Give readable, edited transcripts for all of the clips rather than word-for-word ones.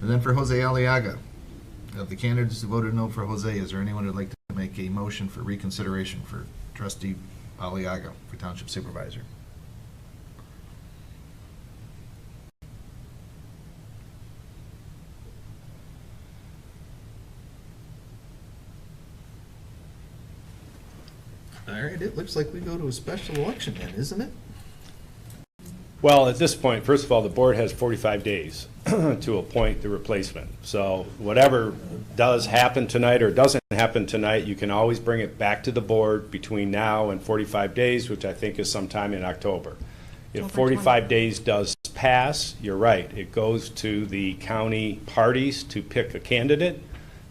And then for Jose Aliaga, of the candidates who voted no for Jose, is there anyone who'd like to make a motion for reconsideration for Trustee Aliaga for Township Supervisor? All right, it looks like we go to a special election then, isn't it? Well, at this point, first of all, the board has 45 days to appoint the replacement. So whatever does happen tonight or doesn't happen tonight, you can always bring it back to the board between now and 45 days, which I think is sometime in October. If 45 days does pass, you're right, it goes to the county parties to pick a candidate.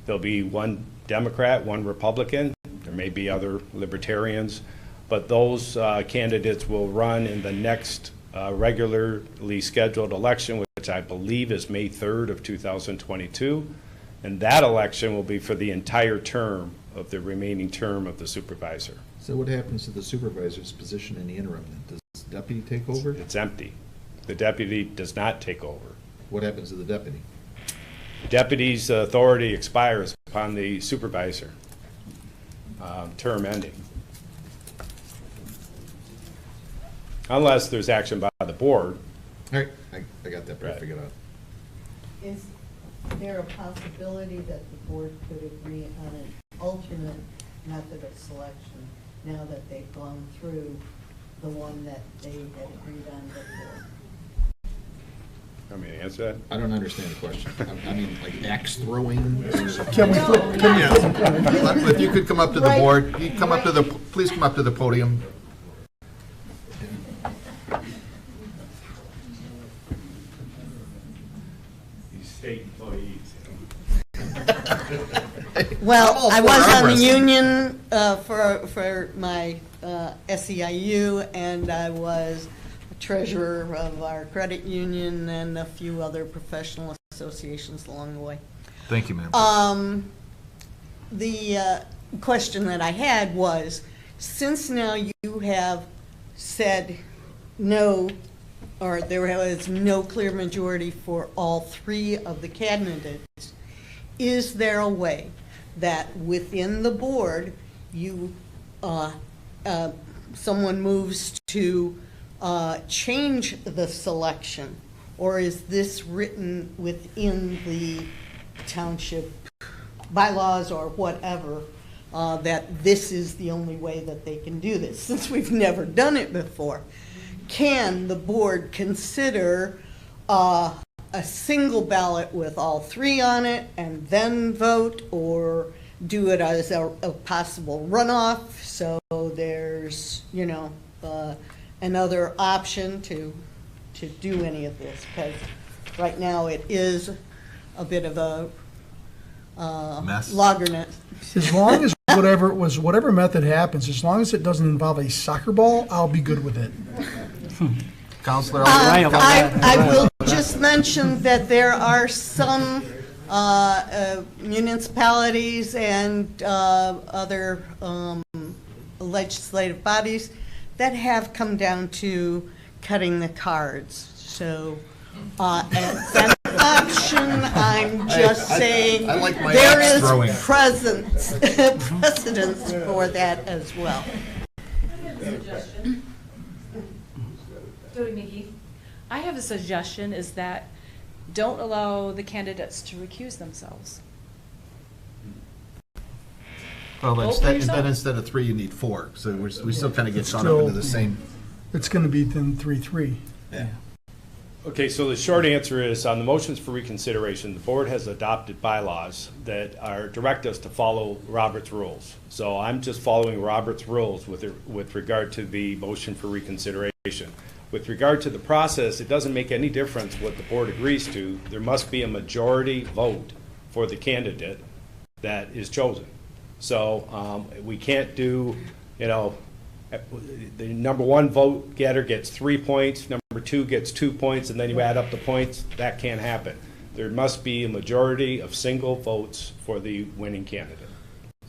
There'll be one Democrat, one Republican. There may be other libertarians, but those candidates will run in the next regularly scheduled election, which I believe is May 3rd of 2022. And that election will be for the entire term of the remaining term of the supervisor. So what happens to the supervisor's position in the interim? Does the deputy take over? It's empty. The deputy does not take over. What happens to the deputy? The deputy's authority expires upon the supervisor term ending. Unless there's action by the board. All right, I got that part figured out. Is there a possibility that the board could agree on an alternate method of selection now that they've gone through the one that they had agreed on before? Want me to answer that? I don't understand the question. I mean, like axe throwing? Can we flip? If you could come up to the board, you come up to the, please come up to the podium. These state employees. Well, I was on the union for my SEIU, and I was treasurer of our credit union and a few other professional associations along the way. Thank you, ma'am. The question that I had was, since now you have said no, or there was no clear majority for all three of the candidates, is there a way that within the board you someone moves to change the selection, or is this written within the township bylaws or whatever, that this is the only way that they can do this? Since we've never done it before, can the board consider a single ballot with all three on it and then vote, or do it as a possible runoff, so there's, you know, another option to do any of this? Because right now it is a bit of a Mess. loggernet. As long as whatever method happens, as long as it doesn't involve a soccer ball, I'll be good with it. Counselor, I will just mention that there are some municipalities and other legislative bodies that have come down to cutting the cards. So as an option, I'm just saying I like my there axe is throwing. precedence for that as well. Jody McGee. I have a suggestion, is that don't allow the candidates to recuse themselves. Well, Vote for yourself. then instead of 3, you need 4, so we still kind of get caught up into the same. It's going to be then 3-3. Yeah. Okay, so the short answer is, on the motions for reconsideration, the board has adopted bylaws that direct us to follow Robert's rules. So I'm just following Robert's rules with regard to the motion for reconsideration. With regard to the process, it doesn't make any difference what the board agrees to. There must be a majority vote for the candidate that is chosen. So we can't do, you know, the number 1 vote getter gets 3 points, number 2 gets 2 points, and then you add up the points. That can't happen. There must be a majority of single votes for the winning candidate.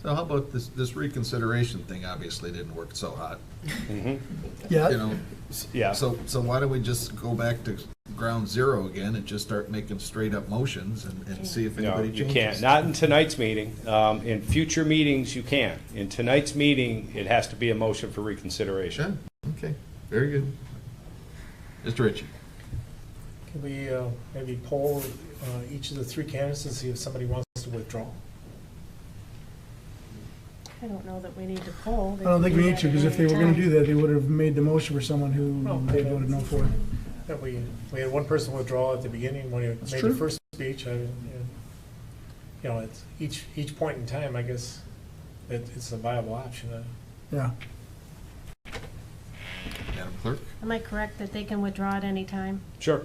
So how about this reconsideration thing? Obviously didn't work so hot. Yeah. You know, Yeah. so why don't we just go back to ground zero again and just start making straight up motions and see if No, anybody you changes. can't. Not in tonight's meeting. In future meetings, you can. In tonight's meeting, it has to be a motion for reconsideration. Yeah, okay, very good. Mr. Ritchie. Can we maybe poll each of the three candidates and see if somebody wants to withdraw? I don't know that we need to poll. I don't think we need to, because if they were gonna do that, they would have made the motion for someone who they voted no for. That we had one person withdraw at the beginning when he made true. the first speech. It's each point in time, I guess, it's a viable option. Yeah. Madam Clerk? Am I correct that they can withdraw at any time? Sure.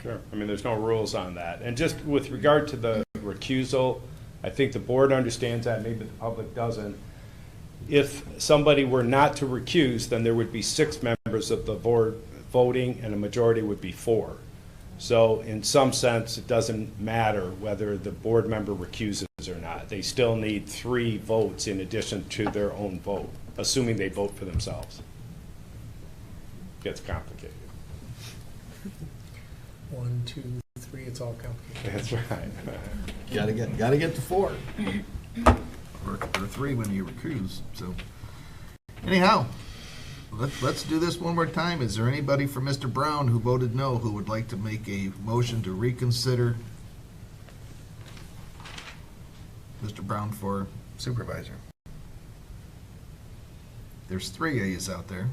Sure. I mean, there's no rules on that. And just with regard to the recusal, I think the board understands that, maybe the public doesn't. If somebody were not to recuse, then there would be 6 members of the board voting, and a majority would be 4. So in some sense, it doesn't matter whether the board member recuses or not. They still need 3 votes in addition to their own vote, assuming they vote for themselves. Gets complicated. 1, 2, 3, it's all complicated. That's right. Gotta get to 4. Or 3 when you recuse, so. Anyhow, let's do this one more time. Is there anybody for Mr. Brown who voted no who would like to make a motion to reconsider Mr. Brown for supervisor? There's 3 A's out there.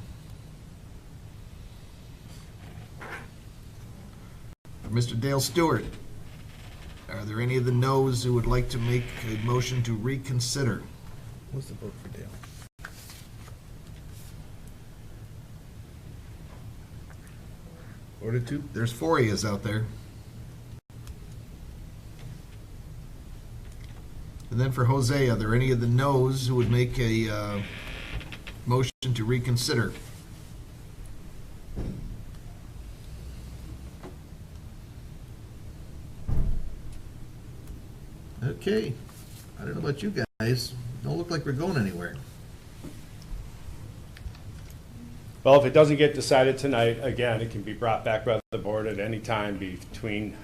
For Mr. Dale Stewart, are there any of the no's who would like to make a motion to reconsider? What's the vote for Dale? 4-2. There's 4 A's out there. And then for Jose, are there any of the no's who would make a motion to reconsider? Okay, I don't know about you guys, don't look like we're going anywhere. Well, if it doesn't get decided tonight, again, it can be brought back by the board at any time between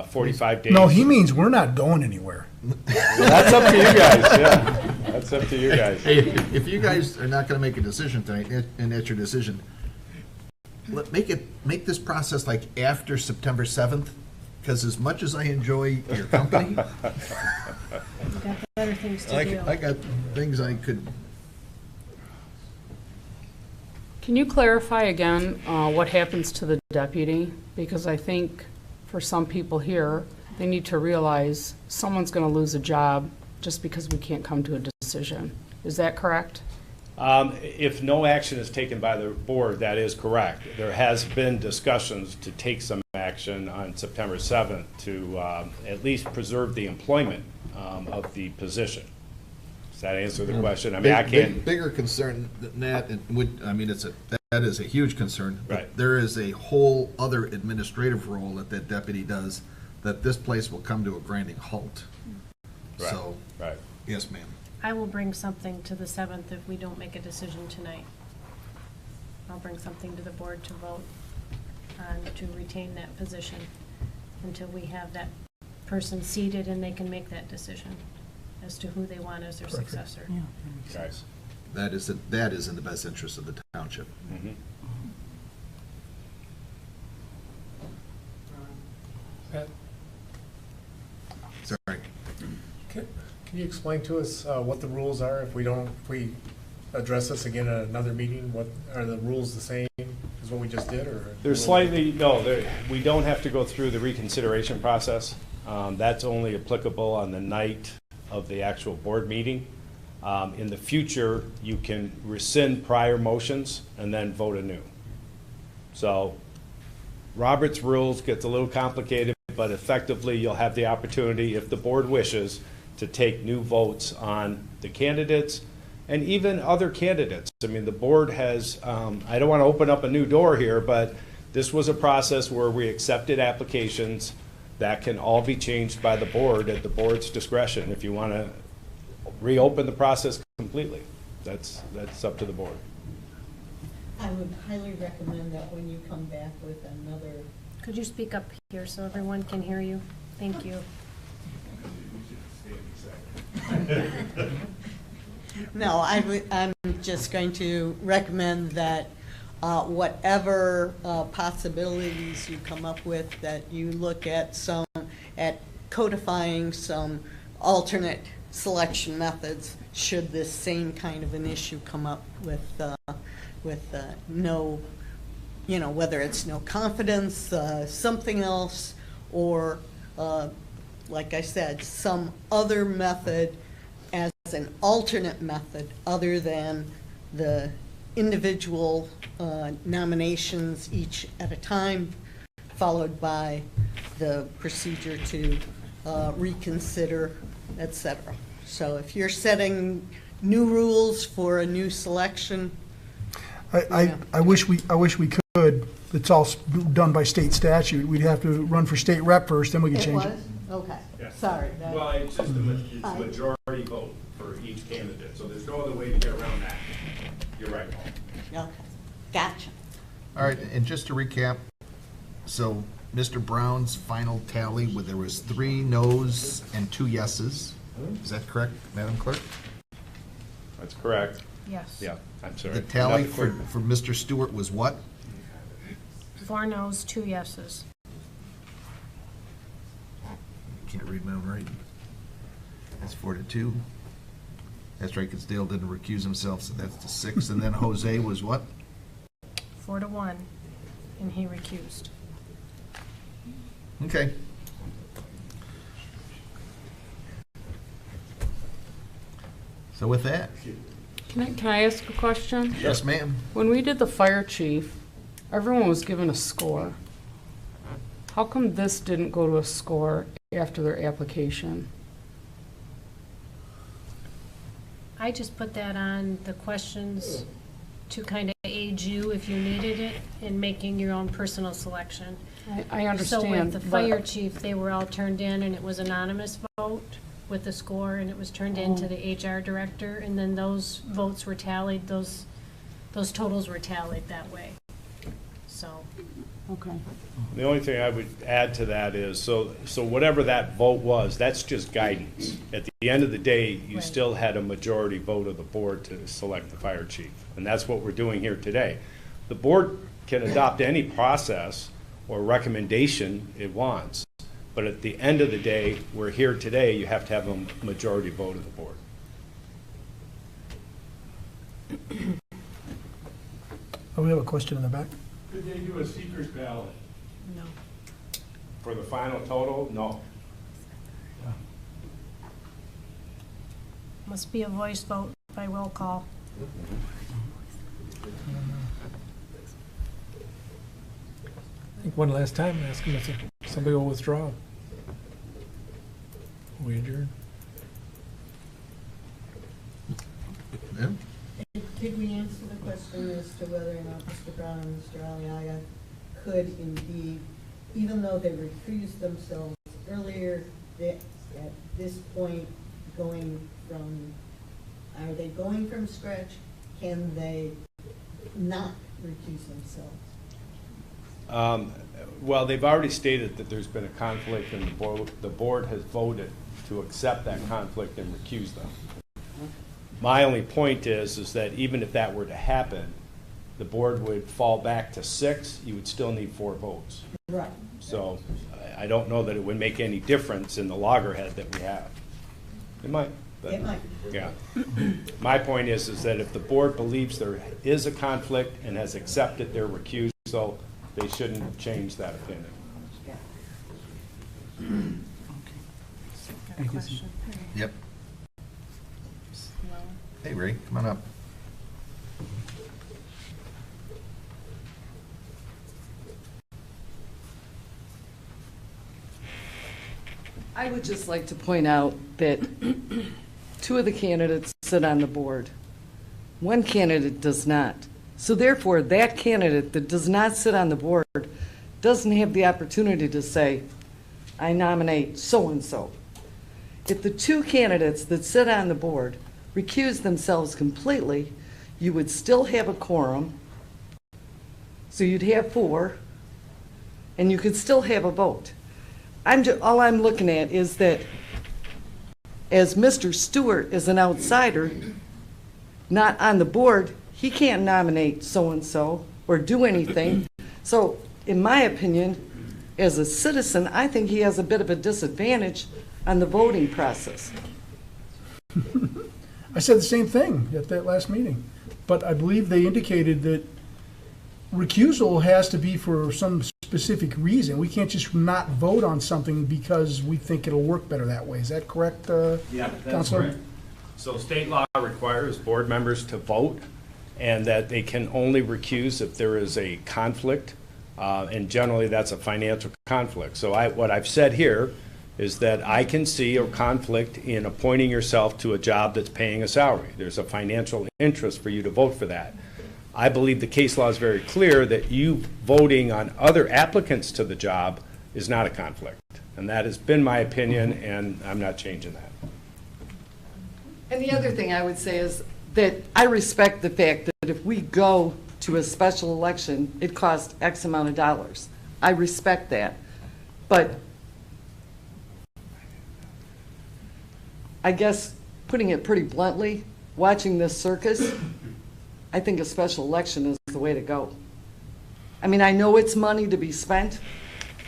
45 days. No, he means we're not going anywhere. That's up to you guys, yeah. That's up to you guys. Hey, if you guys are not gonna make a decision tonight, and that's your decision, make this process like after September 7th, because as much as I enjoy your company, We've got better things to do. I got things I could. Can you clarify again what happens to the deputy? Because I think for some people here, they need to realize someone's going to lose a job just because we can't come to a decision. Is that correct? If no action is taken by the board, that is correct. There has been discussions to take some action on September 7th to at least preserve the employment of the position. Does that answer the question? I mean, I can't. Bigger concern than that, that is a huge concern. but Right. There is a whole other administrative role that deputy does, that this place will come to a grinding halt. Right, So, right. yes, ma'am. I will bring something to the 7th if we don't make a decision tonight. I'll bring something to the board to vote on to retain that position until we have that person seated and they can make that decision as to who they want as their successor. Guys. That is in the best interest of the township. Mhm. Pat, Sorry. Can you explain to us what the rules are if we address this again at another meeting? What, are the rules the same as what we just did, or? There's we don't have to go through the reconsideration process. That's only applicable on the night of the actual board meeting. In the future, you can rescind prior motions and then vote anew. So Robert's rules gets a little complicated, but effectively you'll have the opportunity, if the board wishes, to take new votes on the candidates and even other candidates. I mean, the board has, I don't want to open up a new door here, but this was a process where we accepted applications that can all be changed by the board at the board's discretion. If you want to reopen the process completely, that's up to the board. I would highly recommend that when you come back with another Could you speak up here so everyone can hear you? Thank you. No, I'm just going to recommend that whatever possibilities you come up with, that you look at codifying some alternate selection methods should this same kind of an issue come up with no, whether it's no confidence, something else, or like I said, some other method as an alternate method other than the individual nominations each at a time, followed by the procedure to reconsider, etc. So if you're setting new rules for a new selection, I wish we could. It's all done by state statute. We'd have to run for state rep first, then we can it change was? it. Okay, Yeah. sorry. Well, it's just it's a majority vote for each candidate, so there's no other way to get around that. You're right, Paul. Okay, gotcha. All right, and just to recap, so Mr. Brown's final tally, where there was 3 noes and 2 yeses. Is that correct, Madam Clerk? That's correct. Yes. Yeah, I'm sorry. The tally Not the for, clerk. for Mr. Stewart was what? 4 noes, 2 yeses. Can't read my own writing. That's 4-2. That's right, because Dale didn't recuse himself, so that's the 6. And then Jose was what? 4-1, and he recused. Okay. So with that, Can I ask a question? yes, ma'am. When we did the fire chief, everyone was given a score. How come this didn't go to a score after their application? I just put that on the questions to kind of aid you if you needed it in making your own personal selection. I understand. So with the but- fire chief, they were all turned in, and it was anonymous vote with the score, and it was turned in to the HR director, and then those votes were tallied, those totals were tallied that way. So, Okay. The only thing I would add to that is, so whatever that vote was, that's just guidance. At the end of the day, you Right. still had a majority vote of the board to select the fire chief. And that's what we're doing here today. The board can adopt any process or recommendation it wants. But at the end of the day, we're here today, you have to have a majority vote of the board. Oh, we have a question in the back. Could they do a seeker's ballot? no. For the final total? No. Must be a voice vote by roll call. I think one last time, ask them if somebody will withdraw. We adjourn. Yeah. Did we answer the question as to whether or not Mr. Brown and Mr. Aliaga could indeed, even though they recused themselves earlier, at this point, are they going from scratch? Can they not recuse themselves? Well, they've already stated that there's been a conflict, and the board has voted to accept that conflict and recuse them. My only point is that even if that were to happen, the board would fall back to 6, you would still need 4 votes. Right. So I don't know that it would make any difference in the loggerhead that we have. It might. But, It might. yeah. My point is that if the board believes there is a conflict and has accepted their recusal, they shouldn't change that opinion. Got a question? Yep. No. Hey, Ray, come on up. I would just like to point out that 2 of the candidates sit on the board. 1 candidate does not. So therefore, that candidate that does not sit on the board doesn't have the opportunity to say, I nominate so-and-so. If the 2 candidates that sit on the board recuse themselves completely, you would still have a quorum. So you'd have 4. and you could still have a vote. All I'm looking at is that as Mr. Stewart is an outsider, not on the board, he can't nominate so-and-so or do anything. So, in my opinion, as a citizen, I think he has a bit of a disadvantage on the voting process. I said the same thing at that last meeting, but I believe they indicated that recusal has to be for some specific reason. We can't just not vote on something because we think it'll work better that way. Is that correct, Yeah, that's Counselor? correct. So state law requires board members to vote, and that they can only recuse if there is a conflict, and generally that's a financial conflict. So what I've said here is that I can see a conflict in appointing yourself to a job that's paying a salary. There's a financial interest for you to vote for that. I believe the case law is very clear that you voting on other applicants to the job is not a conflict. And that has been my opinion, and I'm not changing that. And the other thing I would say is that I respect the fact that if we go to a special election, it costs X amount of dollars. I respect that. But I guess, putting it pretty bluntly, watching this circus, I think a special election is the way to go. I mean, I know it's money to be spent,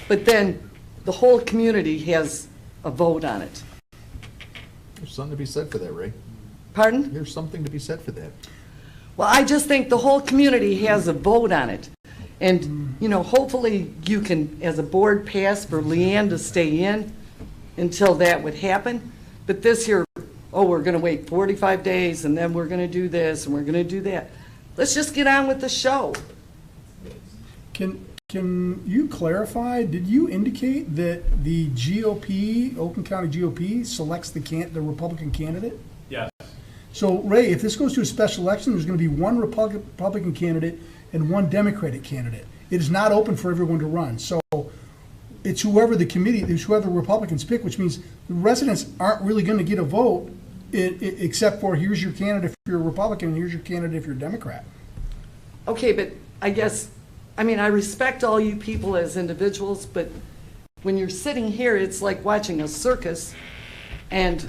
but then the whole community has a vote on it. There's something to be said for that, Ray. Pardon? There's something to be said for that. Well, I just think the whole community has a vote on it. And, you know, hopefully you can, as a board, pass for Leanne to stay in until that would happen. But this here, oh, we're going to wait 45 days, and then we're going to do this, and we're going to do that. Let's just get on with the show. Can you clarify, did you indicate that the GOP, Oakland County GOP, selects the Republican candidate? Yes. So, Ray, if this goes to a special election, there's going to be one Republican candidate and one Democratic candidate. It is not open for everyone to run. So it's whoever the committee, it's whoever the Republicans pick, which means the residents aren't really going to get a vote except for here's your candidate if you're a Republican and here's your candidate if you're a Democrat. Okay, but I guess, I mean, I respect all you people as individuals, but when you're sitting here, it's like watching a circus, and,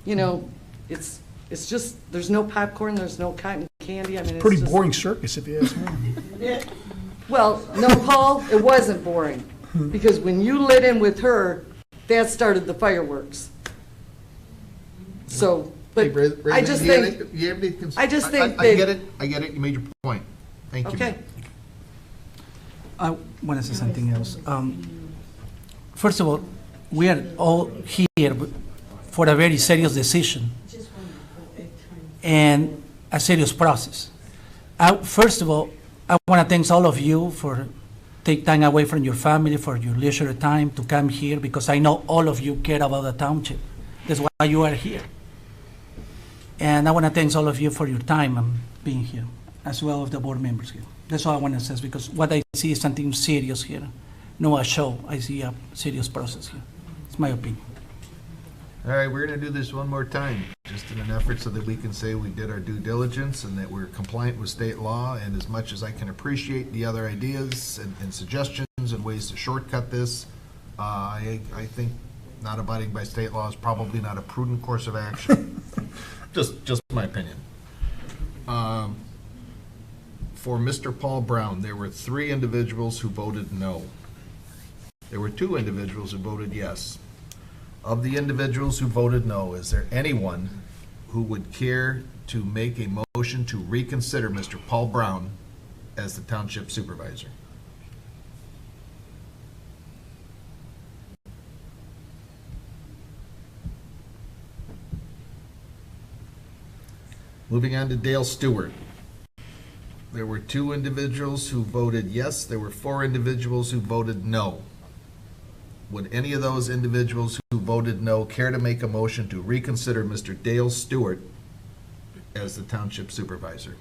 you know, it's just, there's no popcorn, there's no cotton candy. I mean, it's Pretty just, boring circus, if you ask me. well, no, Paul, it wasn't boring, because when you lit in with her, that started the fireworks. So, but Hey, Ray, I just think, I just think I that. get it, you made your point. Thank you. Okay. I want to say something else. First of all, we are all here for a very serious decision and a serious process. First of all, I want to thank all of you for take time away from your family, for your leisure time to come here, because I know all of you care about the township. That's why you are here. And I want to thank all of you for your time and being here, as well as the board members here. That's all I want to say, because what I see is something serious here. No a show, I see a serious process here. It's my opinion. All right, we're going to do this one more time, just in an effort so that we can say we did our due diligence and that we're compliant with state law. And as much as I can appreciate the other ideas and suggestions and ways to shortcut this, I think not abiding by state law is probably not a prudent course of action. Just my opinion. For Mr. Paul Brown, there were 3 individuals who voted no. There were 2 individuals who voted yes. Of the individuals who voted no, is there anyone who would care to make a motion to reconsider Mr. Paul Brown as the township supervisor? Moving on to Dale Stewart. There were 2 individuals who voted yes. There were 4 individuals who voted no. Would any of those individuals who voted no care to make a motion to reconsider Mr. Dale Stewart as the township supervisor?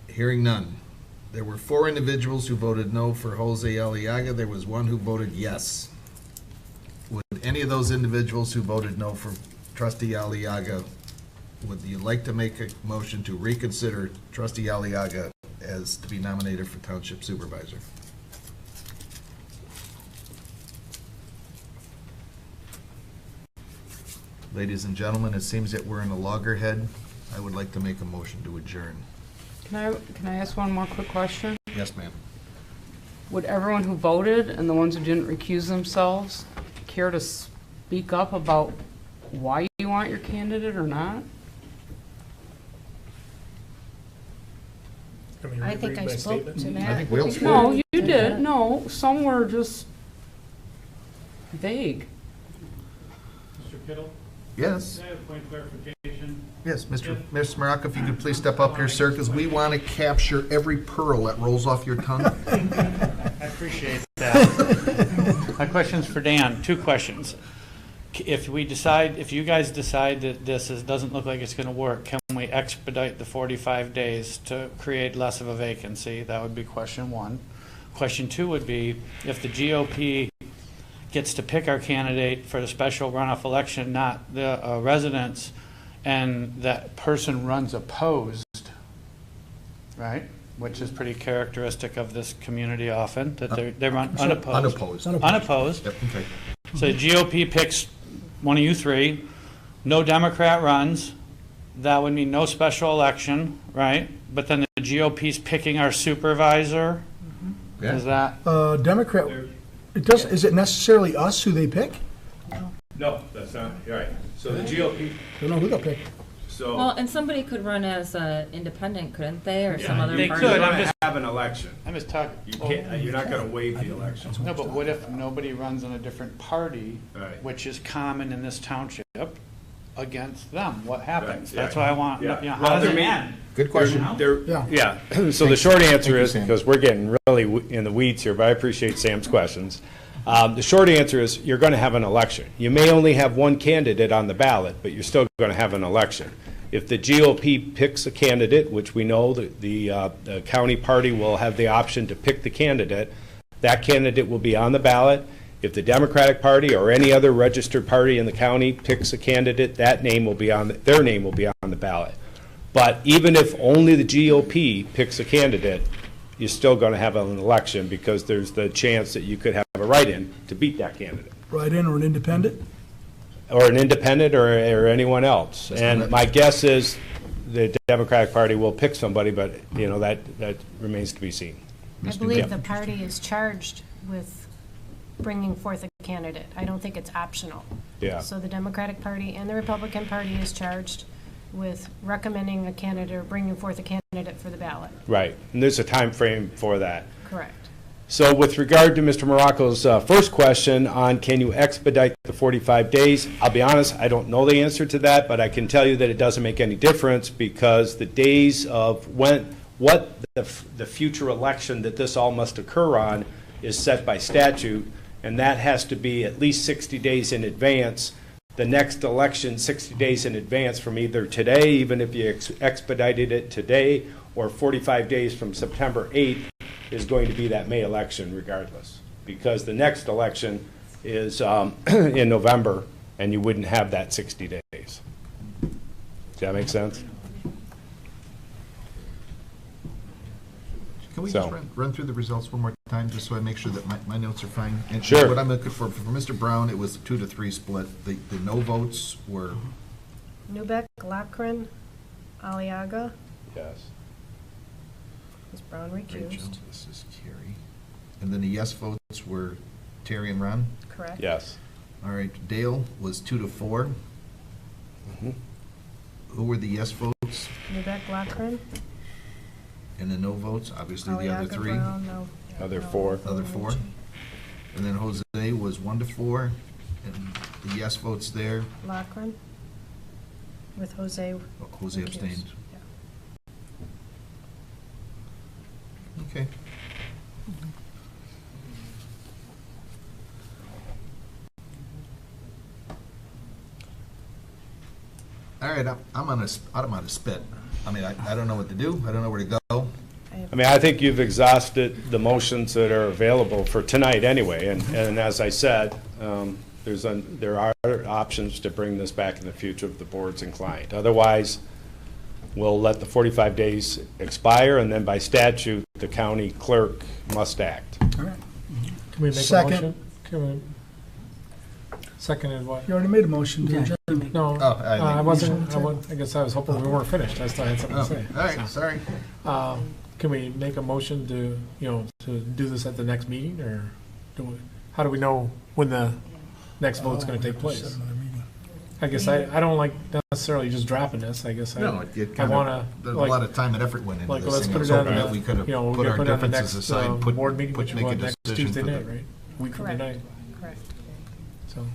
Hearing none. There were 4 individuals who voted no for Jose Aliaga. There was 1 who voted yes. Would any of those individuals who voted no for Trustee Aliaga, would you like to make a motion to reconsider Trustee Aliaga as to be nominated for Township Supervisor? Ladies and gentlemen, it seems that we're in a loggerhead. I would like to make a motion to adjourn. Can I ask one more quick question? Yes, ma'am. Would everyone who voted and the ones who didn't recuse themselves care to speak up about why you want your candidate or not? Can we I think reread I my spoke statement? to that. I think we all spoke. No, you did. No, some were just vague. Mr. Kittle, Yes, can I have a point of clarification? yes, Mr. Maraka, if you could please step up here, sir, because we want to capture every pearl that rolls off your tongue. I appreciate that. My question's for Dan. Two questions. If you guys decide that doesn't look like it's going to work, can we expedite the 45 days to create less of a vacancy? That would be question one. Question two would be, if the GOP gets to pick our candidate for the special runoff election, not the residents, and that person runs opposed, right? Which is pretty characteristic of this community often, that they run unopposed. Unopposed. Yep, okay. So the GOP picks one of you three, no Democrat runs, that would mean no special election, right? But then the GOP's picking our supervisor, Yeah. is that? Democrat, is it necessarily us who they pick? No, that's not, right. So the GOP, Don't know who they'll pick. so. Well, and somebody could run as independent, couldn't they, or some other they party? could. You're I'm gonna just- have an election. I'm just talking. You can't, you're not gonna waive the election. No, but what if nobody runs in a different party, Right. which is common in this township, against them? What happens? Right, That's yeah. why I want, Yeah. how Well, does there it may- end? Good question. Yeah, so the short answer you, is, Sam. because we're getting really in the weeds here, but I appreciate Sam's questions. The short answer is, you're gonna have an election. You may only have one candidate on the ballot, but you're still gonna have an election. If the GOP picks a candidate, which we know that the county party will have the option to pick the candidate, that candidate will be on the ballot. If the Democratic Party or any other registered party in the county picks a candidate, that name will be on, their name will be on the ballot. But even if only the GOP picks a candidate, you're still going to have an election, because there's the chance that you could have a write-in to beat that candidate, Write-in or an independent? or an independent, or anyone else. And my guess is the Democratic Party will pick somebody, but, you know, that remains to be seen. I believe the party is charged with bringing forth a candidate. I don't think it's optional. Yeah. So the Democratic Party and the Republican Party is charged with recommending a candidate or bringing forth a candidate for the ballot. Right, and there's a time frame for that. Correct. So with regard to Mr. Morocco's first question on can you expedite the 45 days, I'll be honest, I don't know the answer to that, but I can tell you that it doesn't make any difference, because the days of what the future election that this all must occur on is set by statute, and that has to be at least 60 days in advance. The next election 60 days in advance from either today, even if you expedited it today, or 45 days from September 8th, is going to be that May election regardless, because the next election is in November, and you wouldn't have that 60 days. Does that make sense? Can we So- just run through the results one more time, just so I make sure that my notes are fine? And Sure. What I'm looking for Mr. Brown, it was 2-3 split. The no votes were, Newbeck, Lochran, Aliaga, Yes. is Brown Rachel, recused, this is Carrie. And then the yes votes were Terry and Ron? correct? Yes. All right, Dale was 2-4. Mhm. Who were the yes votes? Newbeck, Lochran, And the no votes, obviously the other Aliaga, three? Brown, no. Other no. four. Other four? And then Jose was 1-4, and the yes votes there, Lochran, with Jose. Jose recused. abstained. Yeah. Okay. All right, I'm out of spit. I mean, I don't know what to do. I don't know where to go. I mean, I think you've exhausted the motions that are available for tonight anyway, and as I said, there are other options to bring this back in the future if the board's inclined. Otherwise, we'll let the 45 days expire, and then by statute, the county clerk must act. All right. Can we make a Second. motion? Can we? Seconded what? You already made a motion to Yeah. adjourn. No, Oh, I think I we wasn't, I guess I was hoping we weren't finished. I still had something Oh, to say. all right, sorry. Can we make a motion to, to do this at the next meeting, or how do we know when the next vote's gonna take place? I guess I don't like necessarily just dropping this, I guess No, it I kind wanna, of, there's a lot like, of time and effort went into like, this let's thing. I put was it on hoping the, that we could have we put could our put it on the differences next, aside, put, board meeting, which make will a go next decision Tuesday for the. night, right? Week from Correct. tonight, Correct. so.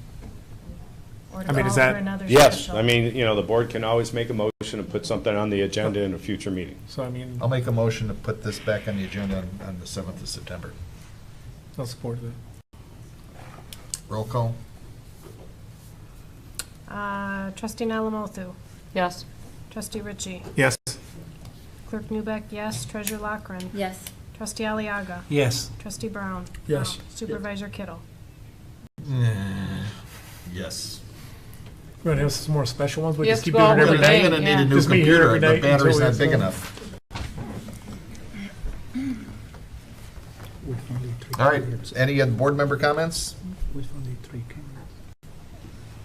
Or I mean, is call that- for another Yes, special. I mean, the board can always make a motion and put something on the agenda in a future meeting. So, I mean, I'll make a motion to put this back on the agenda on the 7th of September. I'll support that. Roll call? Trustee Nalamothu, Yes. Trustee Ritchie, Yes. Clerk Newbeck, yes. Treasurer Lockren, Yes. Trustee Aliaga, Yes. Trustee Brown. Yes. Supervisor Kittle. Yes. You want to have some more special ones? We You just have to keep go doing out it with every a night? bang. I'm gonna need a new Just be here every computer, the night battery's until not it's big done. enough. All right, any board member comments?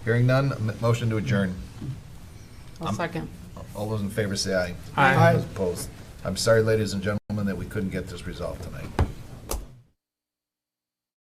Hearing none, motion to adjourn. I'll second. All those in favor say aye. Aye. Those opposed. I'm sorry, ladies and gentlemen, that we couldn't get this resolved tonight.